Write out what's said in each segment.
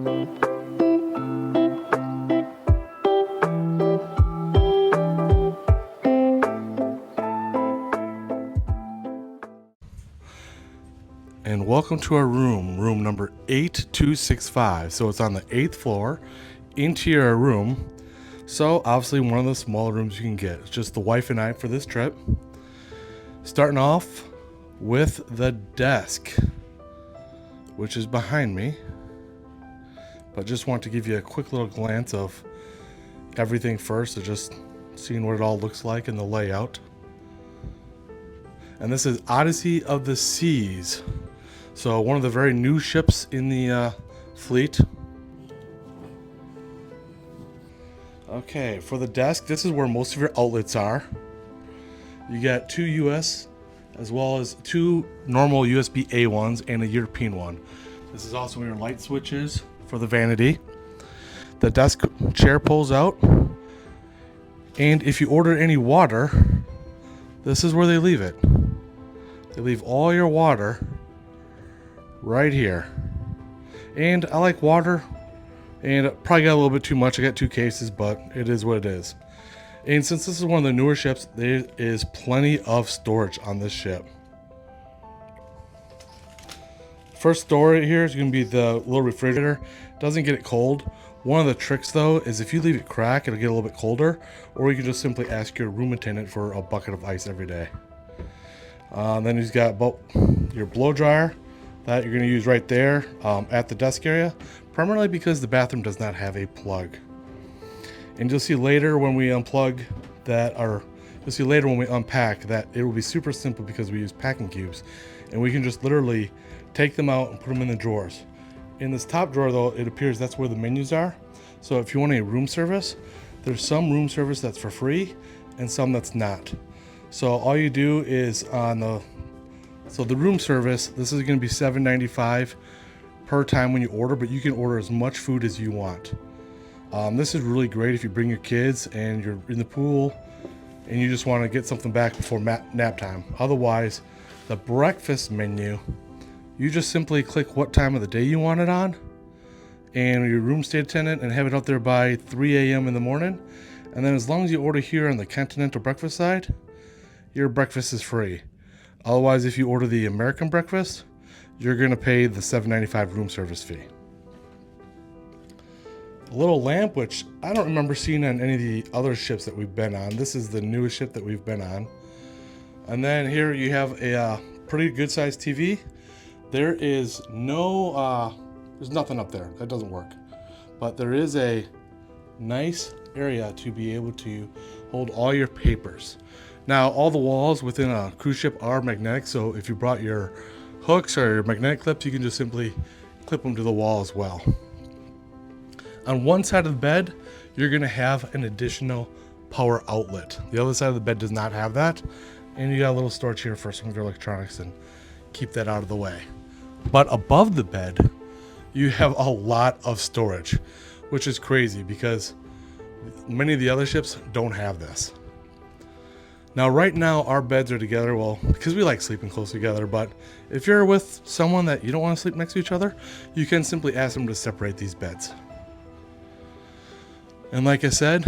And welcome to our room number 8265. So it's on the 8th floor, interior room. So obviously one of the smaller rooms you can get. It's just the wife and I for this trip. Starting off with the desk, which is behind me. But just want to give you a quick little glance of everything first, so just seeing what it all looks like in the layout. And this is Odyssey of the Seas. So one of the very new ships in the fleet. Okay, for the desk, this is where most of your outlets are. You got 2 US as well as 2 normal USB-A ones and a European one. This is also where your light switch is for the vanity. The desk chair pulls out. And if you order any water, this is where they leave it. They leave all your water right here. And I like water, and probably got a little bit too much. I got 2 cases, but it is what it is. And since this is one of the newer ships, there is plenty of storage on this ship. First storage here is going to be the little refrigerator. Doesn't get it cold. One of the tricks though is if you leave it crack, it'll get a little bit colder, or you can just simply ask your room attendant for a bucket of ice every day. Then he's got your blow dryer that you're going to use right there at the desk area, primarily because the bathroom does not have a plug. And you'll see later when we unplug that, or you'll see later when we unpack that, it will be super simple because we use packing cubes, and we can just literally take them out and put them in the drawers. In this top drawer though, it appears that's where the menus are. So if you want a room service, there's some room service that's for free and some that's not. So all you do is so the room service, this is going to be $7.95 per time when you order, but you can order as much food as you want. This is really great if you bring your kids and you're in the pool and you just want to get something back before nap time. Otherwise, the breakfast menu, you just simply click what time of the day you want it on and your room stay attendant and have it out there by 3 a.m. in the morning. And then as long as you order here on the Continental breakfast side, your breakfast is free. Otherwise, if you order the American breakfast, you're going to pay the $7.95 room service fee. A little lamp, which I don't remember seeing on any of the other ships that we've been on. This is the newest ship that we've been on. And then here you have a pretty good sized TV. There is there's nothing up there. That doesn't work. But there is a nice area to be able to hold all your papers. Now, all the walls within a cruise ship are magnetic, so if you brought your hooks or your magnetic clips, you can just simply clip them to the wall as well. On one side of the bed, you're going to have an additional power outlet. The other side of the bed does not have that, and you got a little storage here for some of your electronics, and keep that out of the way. But above the bed, you have a lot of storage, which is crazy because many of the other ships don't have this. Now, right now, our beds are together, well, because we like sleeping close together, but if you're with someone that you don't want to sleep next to each other, you can simply ask them to separate these beds. And like I said,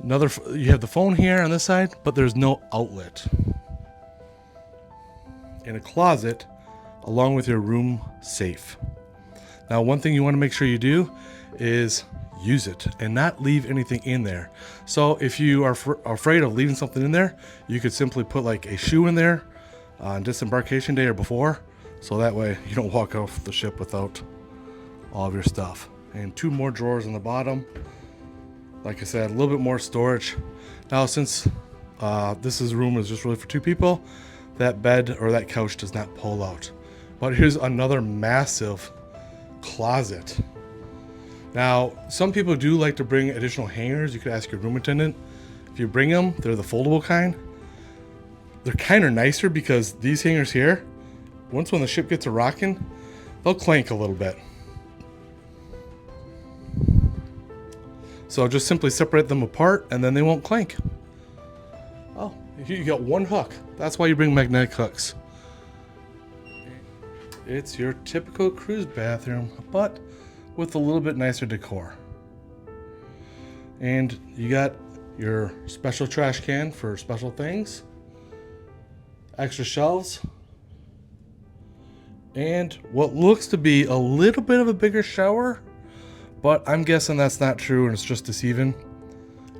you have the phone here on this side, but there's no outlet. In a closet, along with your room safe. Now, one thing you want to make sure you do is use it and not leave anything in there. So if you are afraid of leaving something in there, you could simply put like a shoe in there on disembarkation day or before, so that way you don't walk off the ship without all of your stuff. And 2 more drawers on the bottom. Like I said, a little bit more storage. Now, since this room is just really for 2 people, that bed or that couch does not pull out. But here's another massive closet. Now, some people do like to bring additional hangers. You could ask your room attendant. If you bring them, they're the foldable kind. They're kind of nicer because these hangers here, once when the ship gets a rocking, they'll clank a little bit. So just simply separate them apart and then they won't clank. Oh, you got 1 hook. That's why you bring magnetic hooks. It's your typical cruise bathroom, but with a little bit nicer decor. And you got your special trash can for special things, extra shelves, and what looks to be a little bit of a bigger shower, but I'm guessing that's not true and it's just deceiving.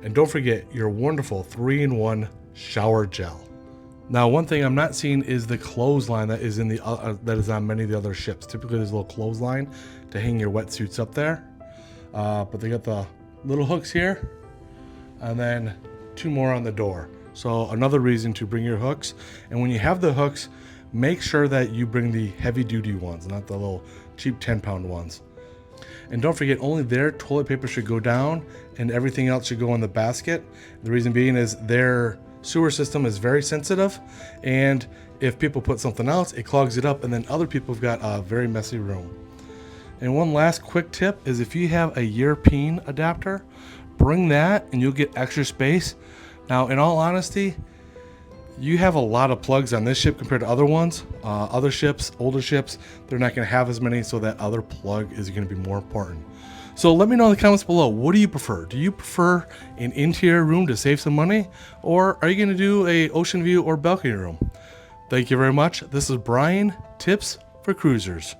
And don't forget your wonderful 3-in-1 shower gel. Now, one thing I'm not seeing is the clothesline that is in the that is on many of the other ships. Typically, there's a little clothesline to hang your wetsuits up there, but they got the little hooks here, and then 2 more on the door. So another reason to bring your hooks. And when you have the hooks, make sure that you bring the heavy-duty ones, not the little cheap 10-pound ones. And don't forget, only their toilet paper should go down, and everything else should go in the basket. The reason being is their sewer system is very sensitive, and if people put something else, it clogs it up, and then other people have got a very messy room. And one last quick tip is if you have a European adapter, bring that and you'll get extra space. Now, in all honesty, you have a lot of plugs on this ship compared to other ones. Other ships, older ships, they're not going to have as many, so that other plug is going to be more important. So let me know in the comments below, what do you prefer? Do you prefer an interior room to save some money, or are you going to do a ocean view or balcony room? Thank you very much. This is Brian, Tips for Cruisers.